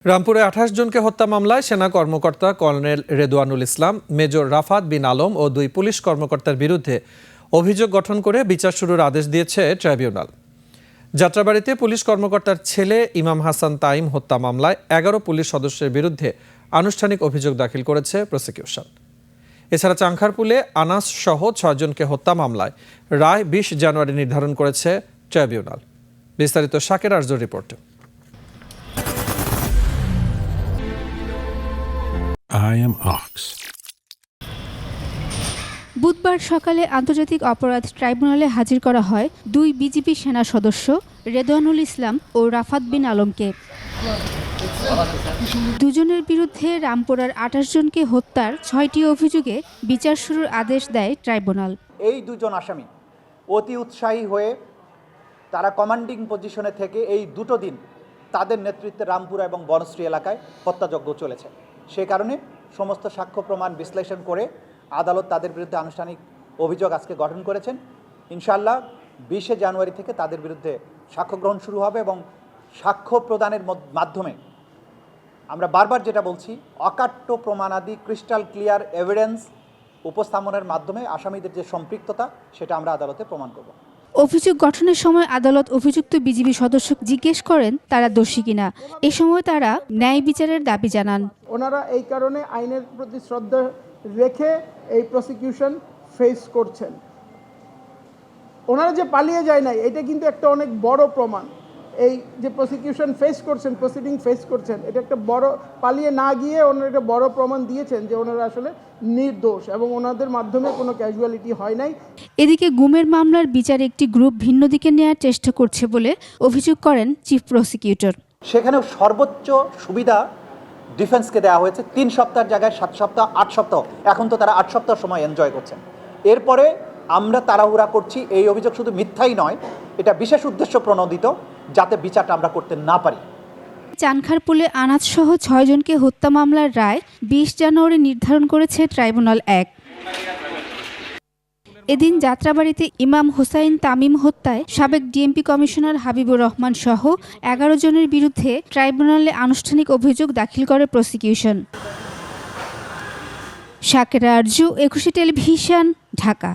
রামপুরে ২৮ জনকে হত্যা মামলায় সেনা কর্মকর্তা কর্নেল রেদওয়ানুল ইসলাম, মেজর রাফাত বিন আলম ও ২ পুলিশ কর্মকর্তার বিরুদ্ধে অভিযোগ গঠন করে বিচার শুরুর আদেশ দিয়েছে ট্রাইব্যুনাল। যাত্রাবাড়ীতে পুলিশ কর্মকর্তার ছেলে ইমাম হাসান তাইম হত্যা মামলায় ১১ পুলিশ সদস্যের বিরুদ্ধে আনুষ্ঠানিক অভিযোগ দাখিল করেছে প্রসিকিউশন। এছাড়া চাংখারপুলে আনাস সহ ৬ জনকে হত্যা মামলায় রায় ২০ জানুয়ারি নির্ধারণ করেছে ট্রাইব্যুনাল। বিস্তারিত শাকের আরজুর রিপোর্টে। I am Ox. বুধবার সকালে আন্তর্জাতিক অপরাধ ট্রাইব্যুনালে হাজির করা হয় ২ বিজিবি সেনা সদস্য রেদওয়ানুল ইসলাম ও রাফাত বিন আলমকে। দুজনের বিরুদ্ধে রামপুরার ২৮ জনকে হত্যার ৬টি অভিযোগে বিচার শুরুর আদেশ দেয় ট্রাইব্যুনাল। এই দুজন আসামি অতি উৎসাহী হয়ে তারা কমান্ডিং পজিশনে থেকে এই দুটো দিন তাদের নেতৃত্বে রামপুরা এবং বনশ্রী এলাকায় হত্যাযজ্ঞ চলেছে। সে কারণে সমস্ত সাক্ষ্য প্রমাণ বিশ্লেষণ করে আদালত তাদের বিরুদ্ধে আনুষ্ঠানিক অভিযোগ আজকে গঠন করেছেন। ইনশাআল্লাহ ২০ জানুয়ারি থেকে তাদের বিরুদ্ধে সাক্ষ্য গ্রহণ শুরু হবে এবং সাক্ষ্য প্রদানের মাধ্যমে আমরা বারবার যেটা বলছি, অকাট্য প্রমাণাদি ক্রিস্টাল ক্লিয়ার এভিডেন্স উপস্থাপনের মাধ্যমে আসামিদের যে সম্পৃক্ততা সেটা আমরা আদালতে প্রমাণ করব। অভিযোগ গঠনের সময় আদালত অভিযুক্ত বিজিবি সদস্য জিজ্ঞেস করেন তারা দোষী কিনা। এ সময় তারা ন্যায় বিচারের দাবি জানান। ওনারা এই কারণে আইনের প্রতি শ্রদ্ধা রেখে এই প্রসিকিউশন ফেস করছেন। ওনারা যে পালিয়ে যায় নাই, এটা কিন্তু একটা অনেক বড় প্রমাণ। এই যে প্রসিকিউশন ফেস করছেন, প্রসিডিং ফেস করছেন, এটা একটা বড়, পালিয়ে না গিয়ে ওনারা একটা বড় প্রমাণ দিয়েছেন যে ওনারা আসলে নির্দোষ এবং ওনাদের মাধ্যমে কোনো ক্যাজুয়ালিটি হয় নাই। এদিকে গুমের মামলার বিচার একটি গ্রুপ ভিন্ন দিকে নেওয়ার চেষ্টা করছে বলে অভিযোগ করেন চিফ প্রসিকিউটর। সেখানে সর্বোচ্চ সুবিধা ডিফেন্সকে দেওয়া হয়েছে ৩ সপ্তাহের জায়গায় ৭ সপ্তাহ, ৮ সপ্তাহ। এখন তো তারা ৮ সপ্তাহ সময় এনজয় করছেন। এরপরে আমরা তাড়াহুড়া করছি, এই অভিযোগ শুধু মিথ্যাই নয়, এটা বিশেষ উদ্দেশ্য প্রণোদিত, যাতে বিচারটা আমরা করতে না পারি। চানখারপুলে আনাজ সহ ৬ জনকে হত্যা মামলার রায় ২০ জানুয়ারি নির্ধারণ করেছে ট্রাইব্যুনাল ১। এদিন যাত্রাবাড়ীতে ইমাম হোসাইন তামিম হত্যায় সাবেক ডিএমপি কমিশনার হাবিবুর রহমান সহ ১১ জনের বিরুদ্ধে ট্রাইব্যুনালে আনুষ্ঠানিক অভিযোগ দাখিল করে প্রসিকিউশন। শাকের আরজু, ২১ টেলিভিশন, ঢাকা।